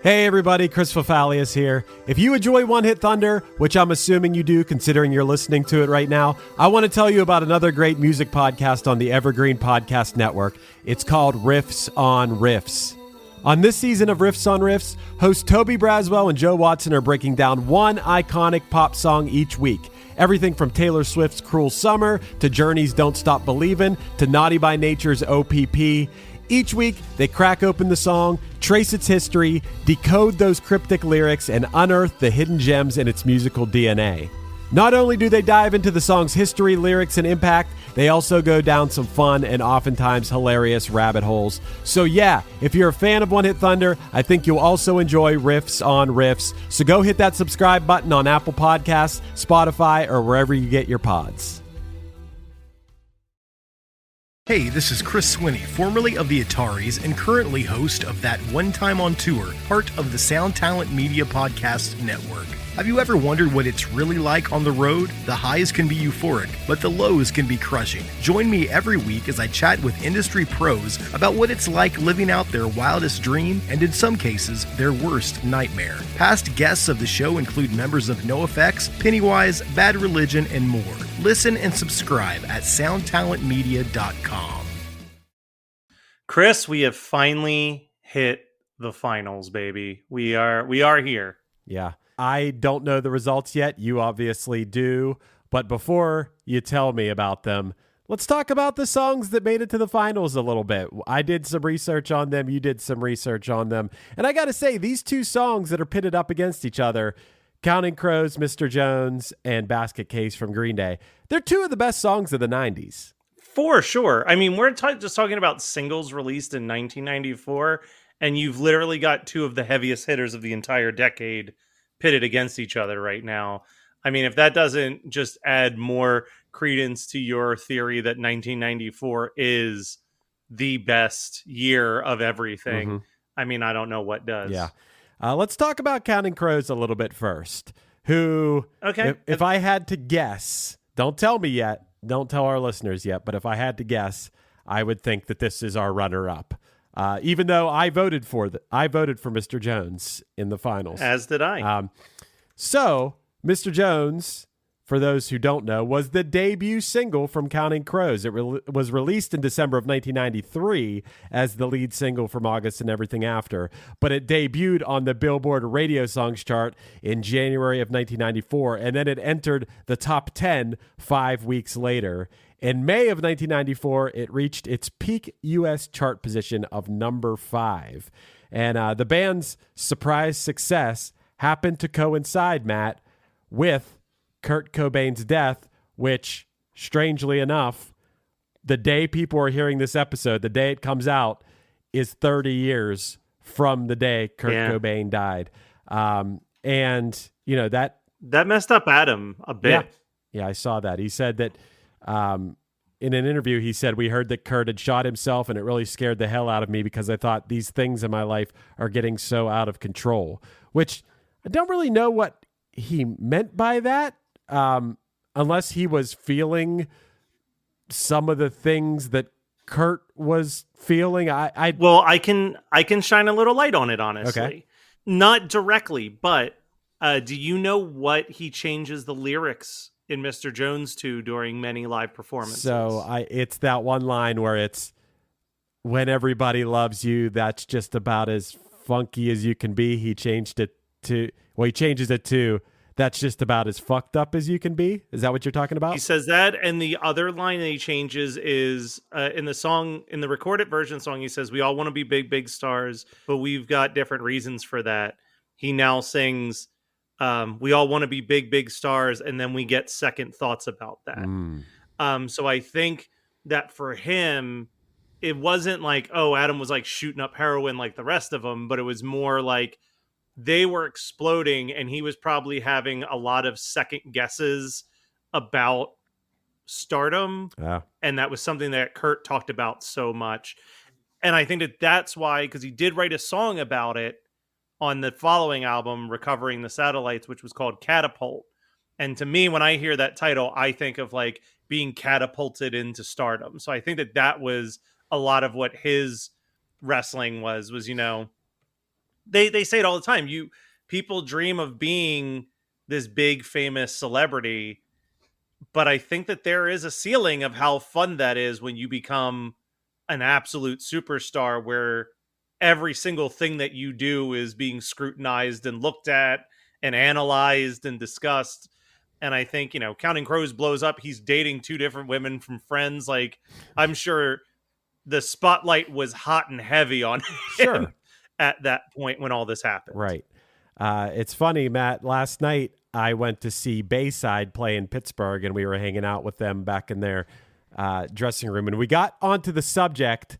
Hey everybody, Chris Fafalius here. If you enjoy One Hit Thunder, which I'm assuming you do considering you're listening to it right now, I want to tell you about another great music podcast on the Evergreen Podcast Network. It's called Riffs on Riffs. On this season of Riffs on Riffs, hosts Toby Braswell and Joe Watson are breaking down one iconic pop song each week. Everything from Taylor Swift's Cruel Summer to Journey's Don't Stop Believin' to Naughty by Nature's OPP. Each week, they crack open the song, trace its history, decode those cryptic lyrics, and unearth the hidden gems in its musical DNA. Not only do they dive into the song's history, lyrics, and impact, they also go down some fun and oftentimes hilarious rabbit holes. So yeah, if you're a fan of One Hit Thunder, I think you'll also enjoy Riffs on Riffs. So go hit that subscribe button on Apple Podcasts, Spotify, or wherever you get your pods. Hey, this is Chris Swinney, formerly of the Ataris and currently host of That One Time on Tour, part of the Sound Talent Media Podcast Network. Have you ever wondered what it's really like on the road? The highs can be euphoric, but the lows can be crushing. Join me every week as I chat with industry pros about what it's like living out their wildest dream and, in some cases, their worst nightmare. Past guests of the show include members of NoFX, Pennywise, Bad Religion, and more. Listen and subscribe at soundtalentmedia.com. Chris, we have finally hit the finals, baby. We are here. Yeah. I don't know the results yet. You obviously do. But before you tell me about them, let's talk about the songs that made it to the finals a little bit. I did some research on them. You did some research on them. And I got to say, these two songs that are pitted up against each other, Counting Crows, Mr. Jones, and Basket Case from Green Day, they're two of the best songs of the 90s. For sure. I mean, we're just talking about singles released in 1994, and you've literally got two of the heaviest hitters of the entire decade pitted against each other right now. I mean, if that doesn't just add more credence to your theory that 1994 is the best year of everything, I mean, I don't know what does. Yeah. Let's talk about Counting Crows a little bit first. Who, okay, if I had to guess, don't tell me yet, don't tell our listeners yet, but if I had to guess, I would think that this is our runner-up. Even though I voted for Mr. Jones in the finals. As did I. So Mr. Jones, for those who don't know, was the debut single from Counting Crows. It was released in December of 1993 as the lead single from August and Everything After, but it debuted on the Billboard Radio Songs chart in January of 1994, and then it entered the top 10 5 weeks later. In May of 1994, it reached its peak U.S. chart position of number 5. And the band's surprise success happened to coincide, Matt, with Kurt Cobain's death, which, strangely enough, the day people are hearing this episode, the day it comes out, is 30 years from the day Kurt Cobain died. And, you know, that messed up Adam a bit. Yeah, I saw that. He said that in an interview, he said, "We heard that Kurt had shot himself, and it really scared the hell out of me because I thought these things in my life are getting so out of control," which I don't really know what he meant by that, unless he was feeling some of the things that Kurt was feeling. Well, I can shine a little light on it, honestly. Okay. Not directly, but do you know what he changes the lyrics in Mr. Jones to during many live performances? So it's that one line where it's, "When everybody loves you, that's just about as funky as you can be." He changed it to, he changes it to, "That's just about as fucked up as you can be." Is that what you're talking about? He says that, and the other line that he changes is in the song, in the recorded version song, he says, "We all want to be big, big stars, but we've got different reasons for that." He now sings, "We all want to be big, big stars," and then we get second thoughts about that. So I think that for him, it wasn't like, oh, Adam was like shooting up heroin like the rest of them, but it was more like they were exploding and he was probably having a lot of second guesses about stardom. Yeah. And that was something that Kurt talked about so much. And I think that that's why, because he did write a song about it on the following album, Recovering the Satellites, which was called Catapult. And to me, when I hear that title, I think of like being catapulted into stardom. So I think that that was a lot of what his wrestling was, you know, they say it all the time. People dream of being this big famous celebrity, but I think that there is a ceiling of how fun that is when you become an absolute superstar, where every single thing that you do is being scrutinized and looked at and analyzed and discussed. And I think, Counting Crows blows up. He's dating 2 different women from Friends. Like, I'm sure the spotlight was hot and heavy on him Sure. at that point when all this happened. Right. It's funny, Matt. Last night I went to see Bayside play in Pittsburgh, and we were hanging out with them back in their dressing room. And we got onto the subject.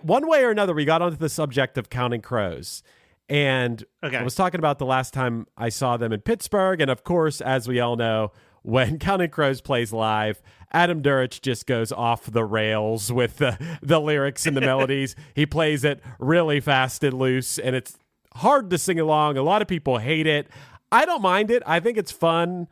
One way or another, we got onto the subject of Counting Crows. And I was talking about the last time I saw them in Pittsburgh. And of course, as we all know, when Counting Crows plays live, Adam Duritz just goes off the rails with the lyrics and the melodies. He plays it really fast and loose, and it's hard to sing along. A lot of people hate it. I don't mind it. I think it's fun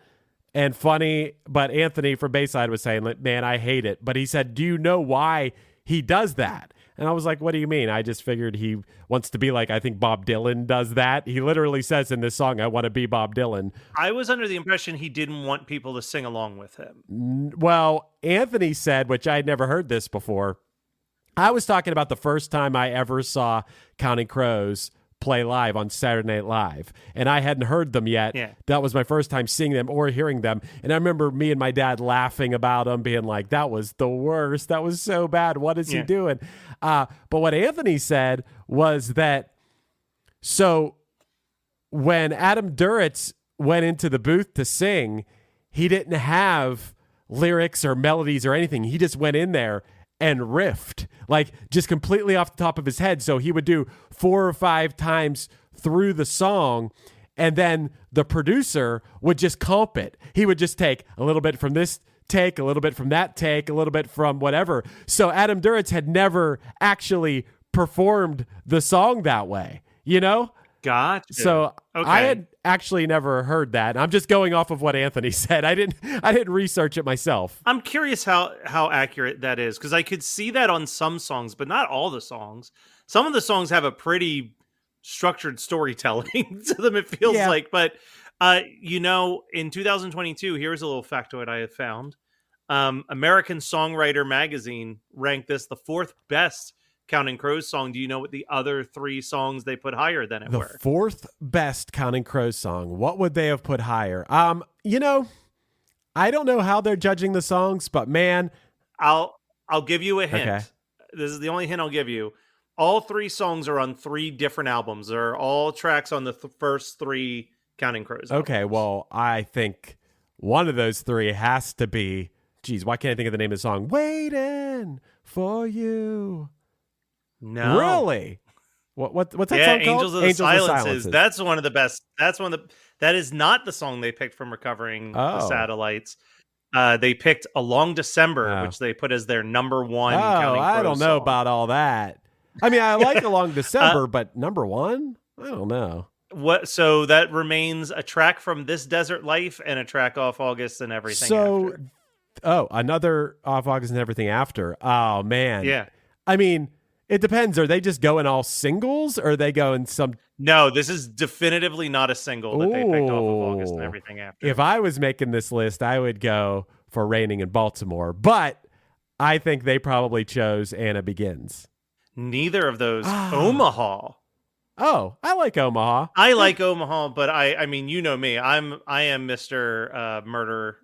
and funny. But Anthony from Bayside was saying, man, I hate it. But he said, do you know why he does that? And I was like, what do you mean? I just figured he wants to be like, I think Bob Dylan does that. He literally says in this song, I want to be Bob Dylan. I was under the impression he didn't want people to sing along with him. Well, Anthony said, which I had never heard this before, I was talking about the first time I ever saw Counting Crows play live on Saturday Night Live, and I hadn't heard them yet. Yeah. That was my first time seeing them or hearing them, and I remember me and my dad laughing about them, being like, that was the worst. That was so bad. What is he doing? But what Anthony said was that, so when Adam Duritz went into the booth to sing, he didn't have lyrics or melodies or anything. He just went in there and riffed, like just completely off the top of his head. So he would do 4 or 5 times through the song, and then the producer would just comp it. He would just take a little bit from this take, a little bit from that take, a little bit from whatever. So Adam Duritz had never actually performed the song that way, Gotcha. So I had actually never heard that. I'm just going off of what Anthony said. I didn't research it myself. I'm curious how accurate that is, because I could see that on some songs, but not all the songs. Some of the songs have a pretty structured storytelling to them, it feels like. But, in 2022, here's a little factoid I have found. American Songwriter Magazine ranked this the 4th best Counting Crows song. Do you know what the other 3 songs they put higher than it were? The 4th best Counting Crows song. What would they have put higher? I don't know how they're judging the songs, but man, I'll give you a hint. Okay. This is the only hint I'll give you. All 3 songs are on 3 different albums. They're all tracks on the first 3 Counting Crows albums. Okay, well, I think one of those 3 has to be, why can't I think of the name of the song? Waiting for You. No. Really? What's that song called? Angels of the Silences. That's one of the best. That is not the song they picked from Recovering the Satellites. They picked A Long December, which they put as their number 1 Counting Crows I don't know song. about all that. I mean, I like A Long December, but number 1? I don't know. So that remains a track from This Desert Life and a track off August and Everything After. Another off August and Everything After. Oh, man. Yeah. I mean, it depends. Are they just going all singles, or are they going some... No, this is definitively not a single that they picked off of August and Everything After. If I was making this list, I would go for Raining in Baltimore, but I think they probably chose Anna Begins. Neither of those. Omaha. Oh, I like Omaha. I like Omaha, but I mean, you know me. I am Mr. Murder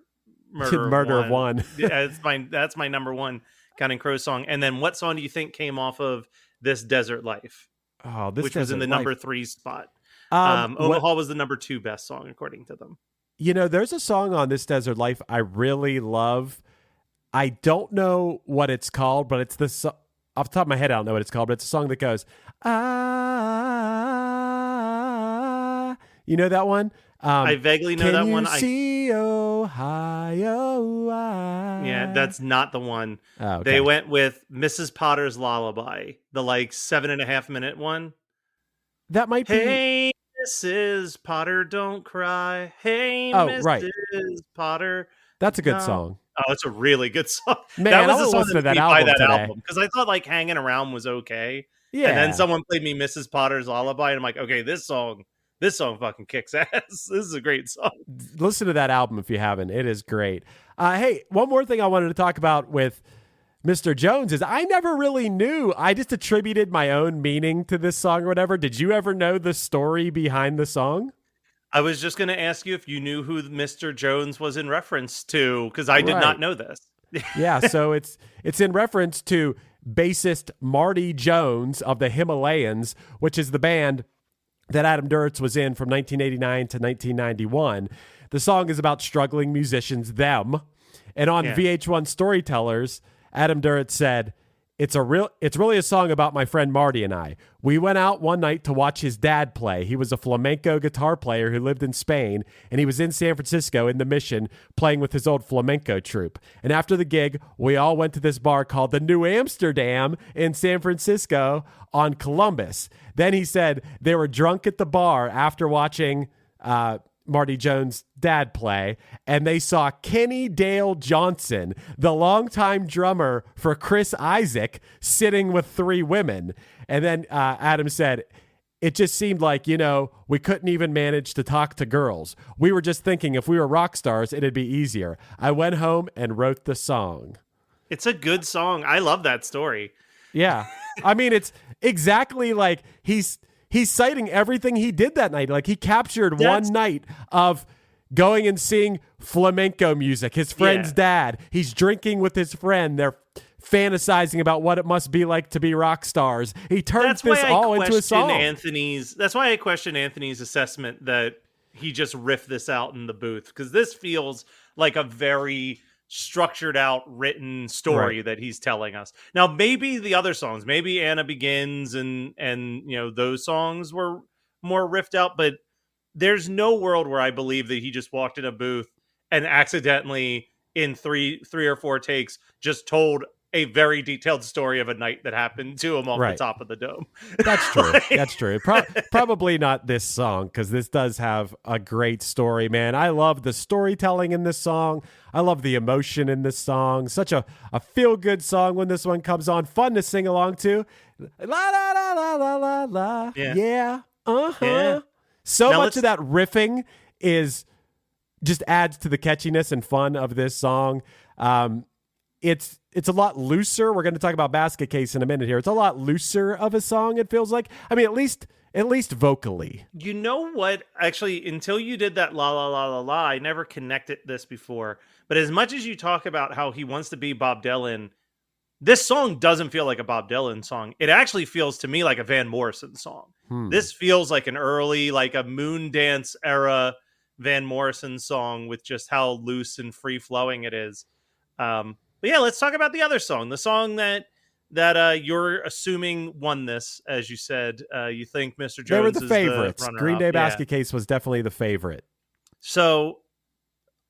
of One. That's my number 1 Counting Crows song. And then what song do you think came off of This Desert Life? Oh, which was in the number 3 spot. Omaha was the number 2 best song according to them. There's a song on This Desert Life I really love. I don't know what it's called, but it's this off the top of my head. I don't know what it's called, but it's a song that goes, you know that one? I vaguely know that one. Can you see Ohio? Yeah, that's not the one. Oh, okay. They went with Mrs. Potter's Lullaby, the 7.5 minute one. That might be. Hey, Mrs. Potter, don't cry. Hey, Mrs. Potter. That's a good song. Oh, it's a really good song. Man, that was I the song listen to that album today. Because I thought Hanging Around was okay. Yeah. And then someone played me Mrs. Potter's Lullaby, and I'm like, okay, this song fucking kicks ass. This is a great song. Listen to that album if you haven't. It is great. Hey, one more thing I wanted to talk about with Mr. Jones is I never really knew. I just attributed my own meaning to this song or whatever. Did you ever know the story behind the song? I was just going to ask you if you knew who Mr. Jones was in reference to, because I did not know this. Yeah, so it's in reference to bassist Marty Jones of the Himalayans, which is the band that Adam Duritz was in from 1989 to 1991. The song is about struggling musicians, them. And on VH1 Storytellers, Adam Duritz said, it's really a song about my friend Marty and I. We went out one night to watch his dad play. He was a flamenco guitar player who lived in Spain, and he was in San Francisco in the Mission playing with his old flamenco troupe. And after the gig, we all went to this bar called the New Amsterdam in San Francisco on Columbus. Then he said they were drunk at the bar after watching Marty Jones' dad play, and they saw Kenny Dale Johnson, the longtime drummer for Chris Isaak, sitting with 3 women. And then Adam said, it just seemed like, we couldn't even manage to talk to girls. We were just thinking if we were rock stars, it'd be easier. I went home and wrote the song. It's a good song. I love that story. Yeah. I mean, it's exactly like he's citing everything he did that night. Like he captured one night of going and seeing flamenco music, his friend's dad. He's drinking with his friend. They're fantasizing about what it must be like to be rock stars. He turns this all into a song. That's why I question Anthony's assessment that he just riffed this out in the booth, because this feels like a very structured out written story that he's telling us. Now maybe the other songs, maybe Anna Begins and those songs were more riffed out, but there's no world where I believe that he just walked in a booth and accidentally in three or four takes just told a very detailed story of a night that happened to him off the top of the dome. That's true. That's true. Probably not this song, because this does have a great story, man. I love the storytelling in this song. I love the emotion in this song. Such a feel-good song when this one comes on. Fun to sing along to. La, la, la, la, la, la, la. Yeah. Uh-huh. Yeah. So now much of that riffing is just adds to the catchiness and fun of this song. It's a lot looser. We're going to talk about Basket Case in a minute here. It's a lot looser of a song, it feels like. I mean, at least vocally. You know what? Actually, until you did that la la la la la, I never connected this before. But as much as you talk about how he wants to be Bob Dylan, this song doesn't feel like a Bob Dylan song. It actually feels to me like a Van Morrison song. This feels like an early, like a Moondance era Van Morrison song with just how loose and free flowing it is. But yeah, let's talk about the other song, the song that you're assuming won this, as you said. You think Mr. Jones they were the favorites. The runner-up. Green Day Basket Case was definitely the favorite. So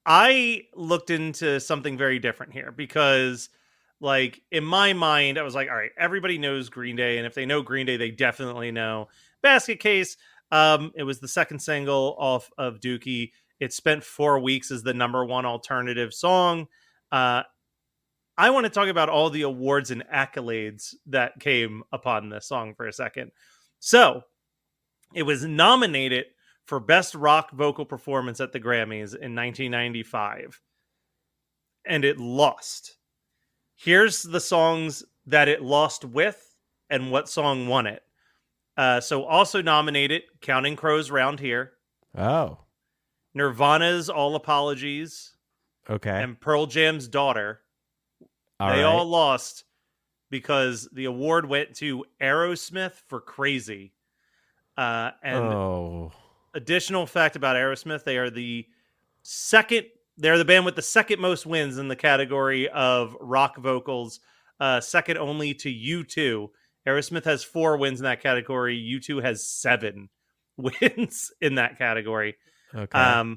I looked into something very different here because, like, in my mind, I was like, all right, everybody knows Green Day, and if they know Green Day, they definitely know Basket Case. It was the second single off of Dookie. It spent 4 weeks as the #1 alternative song. I want to talk about all the awards and accolades that came upon this song for a second. So, it was nominated for Best Rock Vocal Performance at the Grammys in 1995. And it lost. Here's the songs that it lost with and what song won it. So also nominated, Counting Crows Round Here. Oh. Nirvana's All Apologies. Okay. And Pearl Jam's Daughter. All lost because the award went to Aerosmith for Crazy. Additional fact about Aerosmith, they're the band with the second most wins in the category of rock vocals, second only to U2. Aerosmith has 4 wins in that category. U2 has 7 wins in that category. Okay.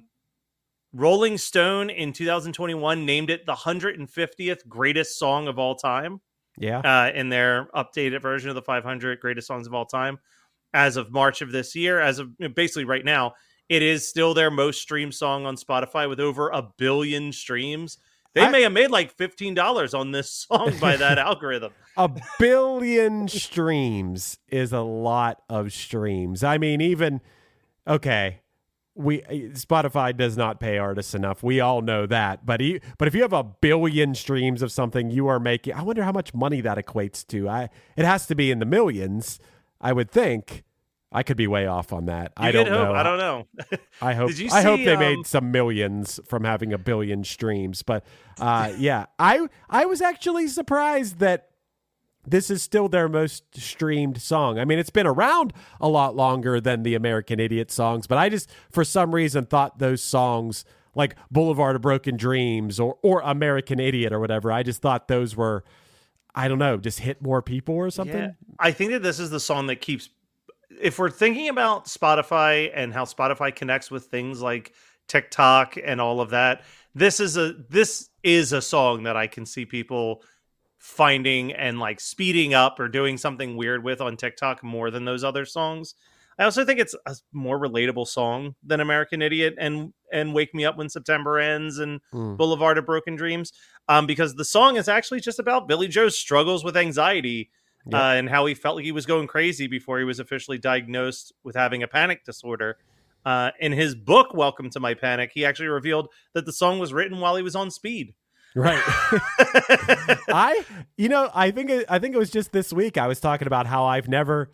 Rolling Stone in 2021 named it the 150th greatest song of all time. Yeah. In their updated version of the 500 greatest songs of all time. As of March of this year, as of basically right now, it is still their most streamed song on Spotify with over 1 billion streams. They may have made like $15 on this song by that algorithm. A billion streams is a lot of streams. I mean, even okay, Spotify does not pay artists enough. We all know that. But if you have a billion streams of something, you are making. I wonder how much money that equates to. It has to be in the millions, I would think. I could be way off on that. I don't know. I don't know. I hope. Did you I hope see, they made some millions from having a billion streams. But yeah, I was actually surprised that this is still their most streamed song. I mean, it's been around a lot longer than the American Idiot songs, but I just, for some reason, thought those songs like Boulevard of Broken Dreams or American Idiot or whatever, I just thought those were, I don't know, just hit more people or something. Yeah. I think that this is the song that keeps, if we're thinking about Spotify and how Spotify connects with things like TikTok and all of that, this is a song that I can see people finding and like speeding up or doing something weird with on TikTok more than those other songs. I also think it's a more relatable song than American Idiot and Wake Me Up When September Ends and Boulevard of Broken Dreams, because the song is actually just about Billy Joe's struggles with anxiety and how he felt like he was going crazy before he was officially diagnosed with having a panic disorder. In his book, Welcome to My Panic, he actually revealed that the song was written while he was on speed. Right. I think it was just this week I was talking about how I've never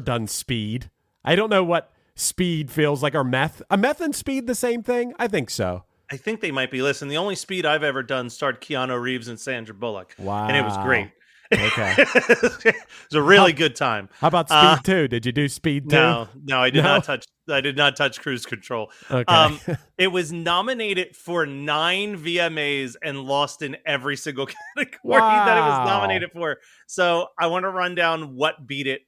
done speed. I don't know what speed feels like, or meth. A meth and speed the same thing? I think so. I think they might be. Listen, the only speed I've ever done starred Keanu Reeves and Sandra Bullock. Wow. And it was great. Okay. It was a really good time. How about Speed 2? Did you do Speed 2? No, I did not touch Cruise Control. Okay. It was nominated for 9 VMAs and lost in every single category that it was nominated for. So I want to run down what beat it.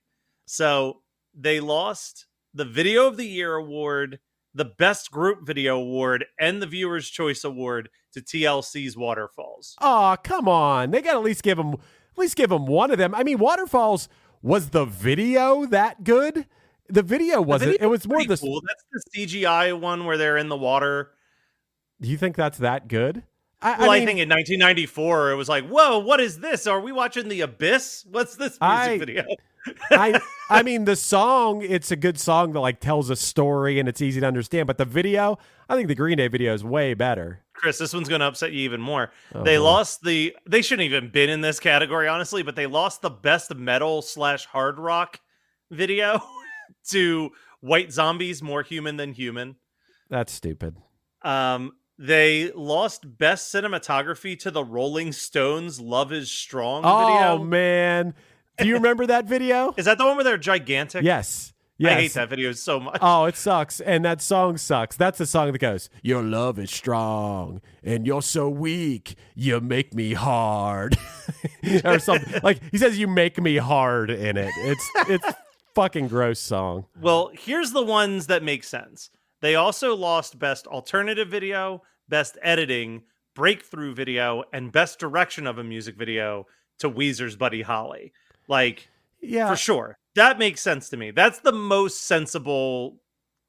So they lost the Video of the Year award, the Best Group Video award, and the Viewer's Choice award to TLC's Waterfalls. Oh, come on. They got to at least give them one of them. I mean, Waterfalls, was the video that good? The video wasn't. It was more the cool. That's the CGI one where they're in the water. Do you think that's that good? I think in 1994 it was like, whoa, what is this? Are we watching The Abyss? What's this music video? I mean, the song, it's a good song that like tells a story and it's easy to understand. But the video, I think the Green Day video is way better. Chris, this one's going to upset you even more. They lost they shouldn't even been in this category, honestly, but they lost the Best Metal / Hard Rock video to White Zombie's More Human Than Human. That's stupid. They lost Best Cinematography to the Rolling Stones Love Is Strong video. Oh, man. Do you remember that video? Is that the one where they're gigantic? Yes. I hate that video so much. Oh, it sucks. And that song sucks. That's the song that goes, your love is strong and you're so weak. You make me hard. Or something. Like he says, you make me hard in it. It's fucking gross song. Well, here's the ones that make sense. They also lost Best Alternative Video, Best Editing, Breakthrough Video, and Best Direction of a Music Video to Weezer's Buddy Holly. Like, yeah, for sure. That makes sense to me. That's the most sensible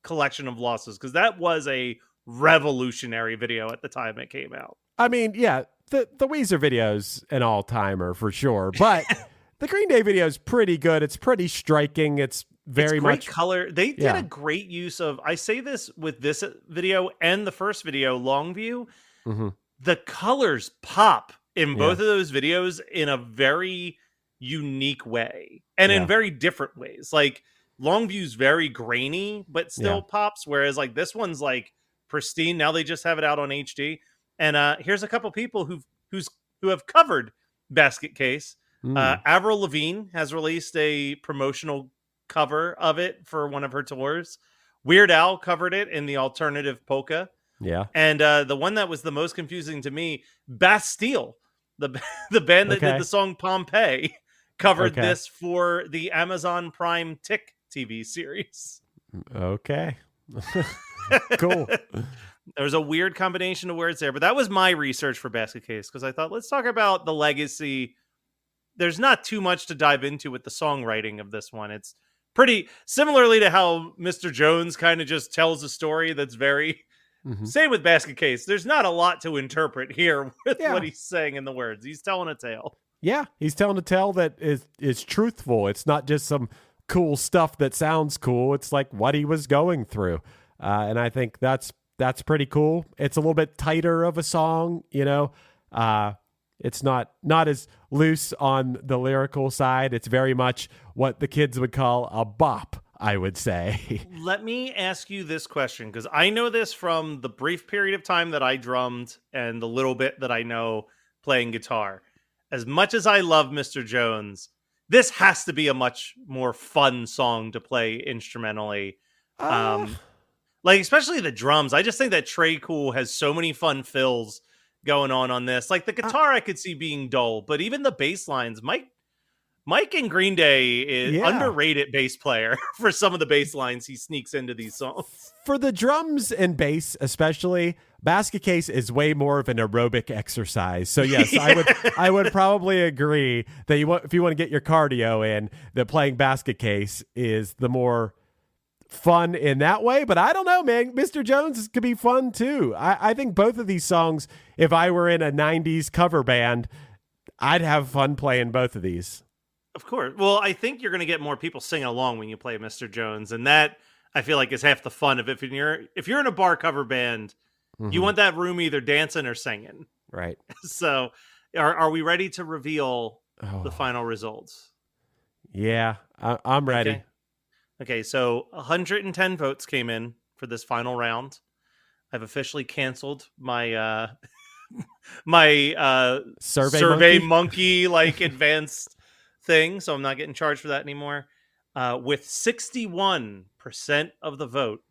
collection of losses because that was a revolutionary video at the time it came out. I mean, yeah, the Weezer video's an all-timer for sure, but the Green Day video is pretty good. It's pretty striking. It's very much color. They did a great use of, I say this with this video and the first video, Longview, the colors pop in both of those videos in a very unique way and in very different ways. Like Longview's very grainy but still pops, whereas like this one's like pristine. Now they just have it out on HD. And here's a couple people who have covered Basket Case. Avril Lavigne has released a promotional cover of it for one of her tours. Weird Al covered it in the alternative polka. Yeah. And the one that was the most confusing to me, Bastille, the band that did the song Pompeii, covered this for the Amazon Prime Tick TV series. Okay. Cool. There was a weird combination of words there, but that was my research for Basket Case because I thought, let's talk about the legacy. There's not too much to dive into with the songwriting of this one. It's pretty similarly to how Mr. Jones kind of just tells a story that's very same with Basket Case. There's not a lot to interpret here with what he's saying in the words. He's telling a tale. Yeah, he's telling a tale that is truthful. It's not just some cool stuff that sounds cool. It's like what he was going through. And I think that's pretty cool. It's a little bit tighter of a song, you know. It's not as loose on the lyrical side. It's very much what the kids would call a bop, I would say. Let me ask you this question, because I know this from the brief period of time that I drummed and the little bit that I know playing guitar. As much as I love Mr. Jones, this has to be a much more fun song to play instrumentally. Like, especially the drums. I just think that Tré Cool has so many fun fills going on this. Like, the guitar I could see being dull, but even the bass lines, Mike in Green Day is underrated bass player for some of the bass lines he sneaks into these songs. For the drums and bass especially, Basket Case is way more of an aerobic exercise. So yes, yeah. I would probably agree that if you want to get your cardio in, that playing Basket Case is the more fun in that way. But I don't know, man. Mr. Jones could be fun too. I think both of these songs, if I were in a 90s cover band, I'd have fun playing both of these. Of course. Well, I think you're going to get more people singing along when you play Mr. Jones, and that I feel like is half the fun of it. If you're in a bar cover band, you want that room either dancing or singing. Right. So, are we ready to reveal the final results? Yeah, I'm ready. Okay, so 110 votes came in for this final round. I've officially canceled my my survey monkey like advanced thing, so I'm not getting charged for that anymore. With 61% of the vote,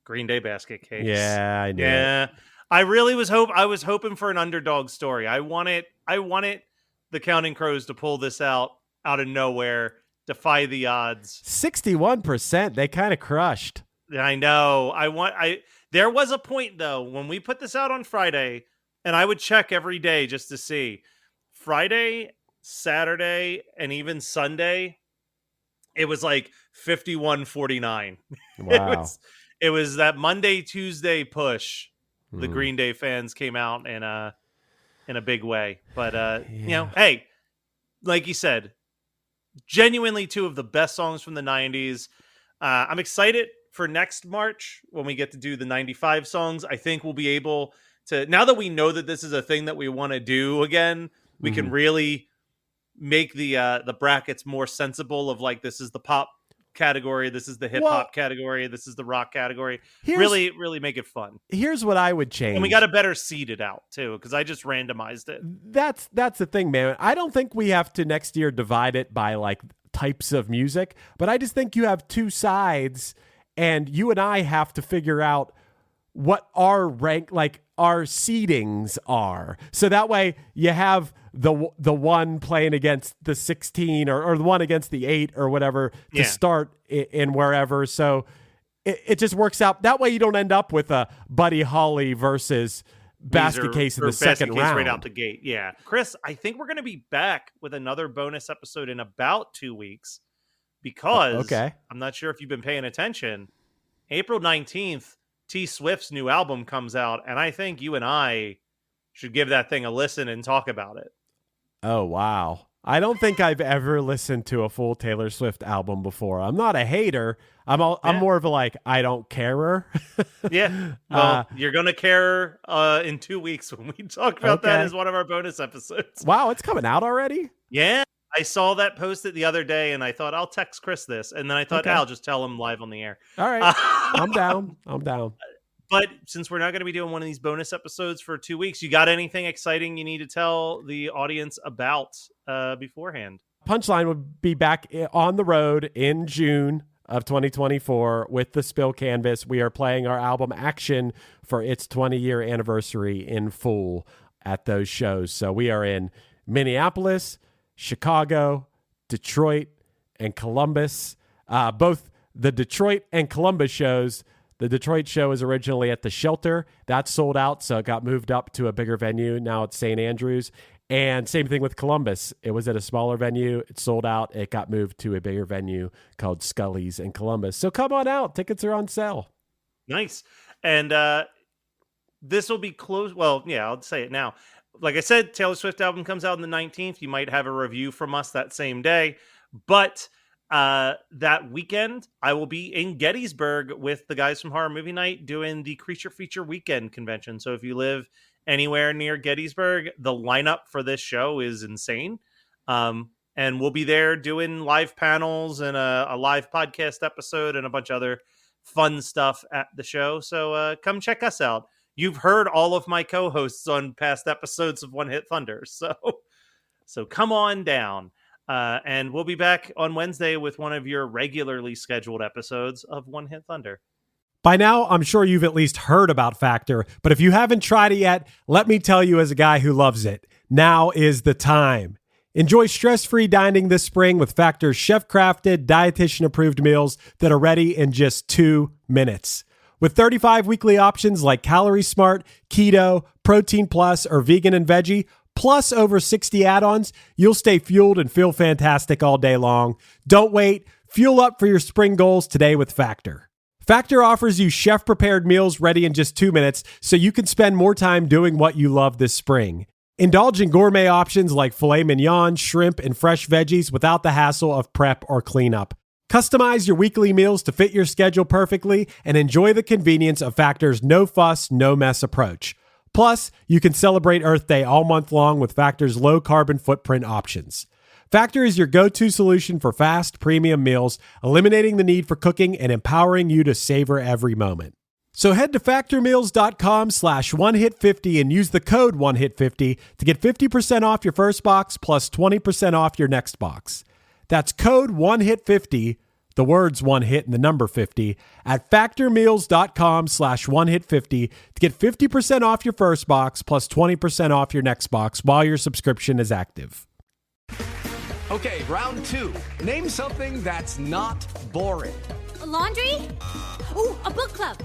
Green Day Basket Case. Yeah, I knew. Yeah, I really was hoping for an underdog story. I wanted the Counting Crows to pull this out of nowhere, defy the odds. 61%, they kind of crushed. I know. There was a point though when we put this out on Friday, and I would check every day just to see. Friday, Saturday, and even Sunday, it was like 51-49. Wow. It was that Monday, Tuesday push. The Green Day fans came out in a big way. But you know, hey, like you said, genuinely two of the best songs from the 90s. I'm excited for next March when we get to do the 95 songs. I think we'll be able to, now that we know that this is a thing that we want to do again, we can really make the brackets more sensible of like, this is the pop category, this is the hip hop category, this is the rock category. Really make it fun. Here's what I would change. And we got to better seed it out too, because I just randomized it. That's the thing, man. I don't think we have to next year divide it by like types of music, but I just think you have two sides, and you and I have to figure out what our rank, like our seedings are. So that way you have the one playing against the 16 or the one against the 8 or whatever to start in wherever. So it just works out. That way you don't end up with a Buddy Holly versus Basket Case in the second round. Right out the gate. Yeah. Chris, I think we're going to be back with another bonus episode in about 2 weeks because I'm not sure if you've been paying attention. April 19th, T Swift's new album comes out, and I think you and I should give that thing a listen and talk about it. Oh, wow. I don't think I've ever listened to a full Taylor Swift album before. I'm not a hater. I'm more of a like, I don't carer. Yeah. Well, you're going to care in 2 weeks when we talk about that as one of our bonus episodes. Wow, it's coming out already? Yeah. I saw that posted the other day, and I thought, I'll text Chris this. And then I thought, I'll just tell him live on the air. All right. I'm down. But since we're not going to be doing one of these bonus episodes for 2 weeks, you got anything exciting you need to tell the audience about beforehand? Punchline would be back on the road in June of 2024 with the Spill Canvas. We are playing our album Action for its 20-year anniversary in full at those shows. So we are in Minneapolis, Chicago, Detroit, and Columbus. Both the Detroit and Columbus shows. The Detroit show was originally at the Shelter. That sold out, so it got moved up to a bigger venue. Now it's St. Andrews. And same thing with Columbus. It was at a smaller venue. It sold out. It got moved to a bigger venue called Scully's in Columbus. So come on out. Tickets are on sale. Nice. And this will be close. Well, yeah, I'll say it now. like I said, Taylor Swift album comes out on the 19th. You might have a review from us that same day. But that weekend, I will be in Gettysburg with the guys from Horror Movie Night doing the Creature Feature Weekend convention. So if you live anywhere near Gettysburg, the lineup for this show is insane. And we'll be there doing live panels and a live podcast episode and a bunch of other fun stuff at the show. So come check us out. You've heard all of my co-hosts on past episodes of One Hit Thunder. So come on down. And we'll be back on Wednesday with one of your regularly scheduled episodes of One Hit Thunder. By now, I'm sure you've at least heard about Factor, but if you haven't tried it yet, let me tell you as a guy who loves it, now is the time. Enjoy stress-free dining this spring with Factor's chef-crafted, dietitian-approved meals that are ready in just 2 minutes. With 35 weekly options like Calorie Smart, Keto, Protein Plus, or Vegan and Veggie, plus over 60 add-ons, you'll stay fueled and feel fantastic all day long. Don't wait. Fuel up for your spring goals today with Factor. Factor offers you chef-prepared meals ready in just 2 minutes so you can spend more time doing what you love this spring. Indulge in gourmet options like filet mignon, shrimp, and fresh veggies without the hassle of prep or cleanup. Customize your weekly meals to fit your schedule perfectly and enjoy the convenience of Factor's no-fuss, no-mess approach. Plus, you can celebrate Earth Day all month long with Factor's low-carbon footprint options. Factor is your go-to solution for fast, premium meals, eliminating the need for cooking and empowering you to savor every moment. So head to factormeals.com/onehit50 and use the code onehit50 to get 50% off your first box plus 20% off your next box. That's code onehit50, the words one hit and the number 50, at factormeals.com/onehit50 to get 50% off your first box plus 20% off your next box while your subscription is active. Okay, round 2. Name something that's not boring. A laundry? Ooh, a book club.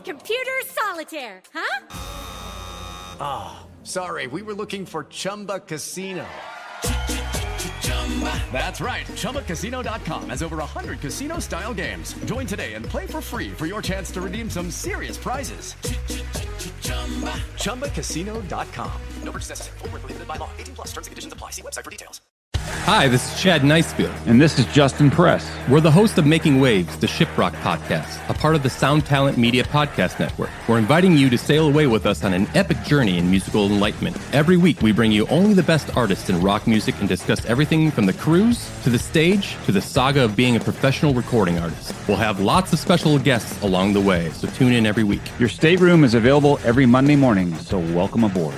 Computer solitaire, huh? Sorry, we were looking for Chumba Casino. That's right. ChumbaCasino.com has over 100 casino-style games. Join today and play for free for your chance to redeem some serious prizes. ChumbaCasino.com. No purchase necessary. Void where prohibited by law. 18 plus. Terms and conditions apply. See website for details. Hi, this is Chad Nicefield. And this is Justin Press. We're the host of Making Waves, the Shiprock podcast, a part of the Sound Talent Media Podcast Network. We're inviting you to sail away with us on an epic journey in musical enlightenment. Every week, we bring you only the best artists in rock music and discuss everything from the cruise to the stage to the saga of being a professional recording artist. We'll have lots of special guests along the way, so tune in every week. Your stateroom is available every Monday morning, so welcome aboard.